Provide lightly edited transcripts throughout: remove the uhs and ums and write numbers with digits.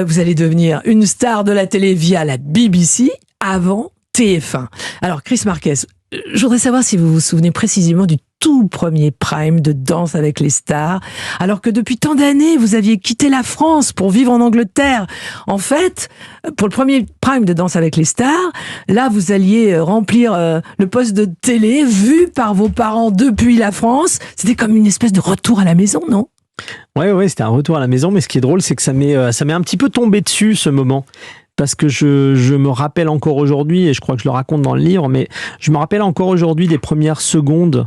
vous allez devenir une star de la télé via la BBC avant TF1. Alors, Chris Marquez, je voudrais savoir si vous vous souvenez précisément du tout premier prime de Danse avec les stars, alors que depuis tant d'années, vous aviez quitté la France pour vivre en Angleterre. En fait, pour le premier prime de Danse avec les stars, là, vous alliez remplir le poste de télé vu par vos parents depuis la France. C'était comme une espèce de retour à la maison, non ? Ouais, c'était un retour à la maison, mais ce qui est drôle, c'est que ça m'est un petit peu tombé dessus, ce moment. Parce que je me rappelle encore aujourd'hui, et je crois que je le raconte dans le livre, mais je me rappelle encore aujourd'hui des premières secondes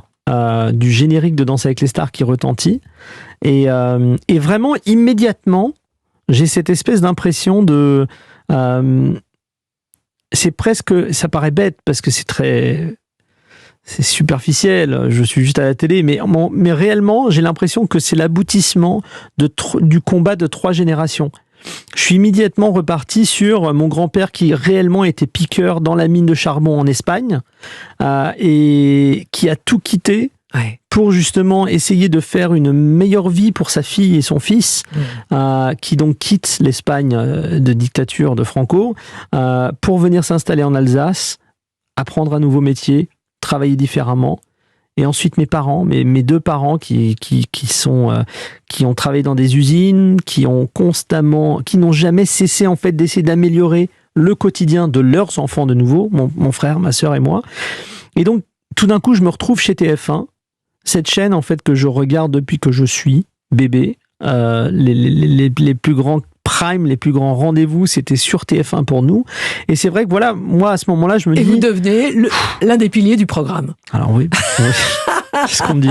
du générique de Danse avec les stars qui retentit. Et vraiment, immédiatement, j'ai cette espèce d'impression de... c'est presque... Ça paraît bête, parce que c'est superficiel, je suis juste à la télé, mais réellement, j'ai l'impression que c'est l'aboutissement du combat de 3 générations. Je suis immédiatement reparti sur mon grand-père qui réellement était piqueur dans la mine de charbon en Espagne et qui a tout quitté pour justement essayer de faire une meilleure vie pour sa fille et son fils, qui donc quittent l'Espagne de dictature de Franco pour venir s'installer en Alsace, apprendre un nouveau métier, travailler différemment. Et ensuite mes parents, mes 2 parents qui ont travaillé dans des usines, qui n'ont jamais cessé en fait d'essayer d'améliorer le quotidien de leurs enfants de nouveau, mon frère, ma sœur et moi. Et donc tout d'un coup je me retrouve chez TF1, cette chaîne en fait que je regarde depuis que je suis bébé. Les plus grands prime, les plus grands rendez-vous, c'était sur TF1 pour nous. Et c'est vrai que voilà, moi à ce moment-là, je me dis... Et vous devenez l'un des piliers du programme. Alors oui, c'est ce qu'on me dit.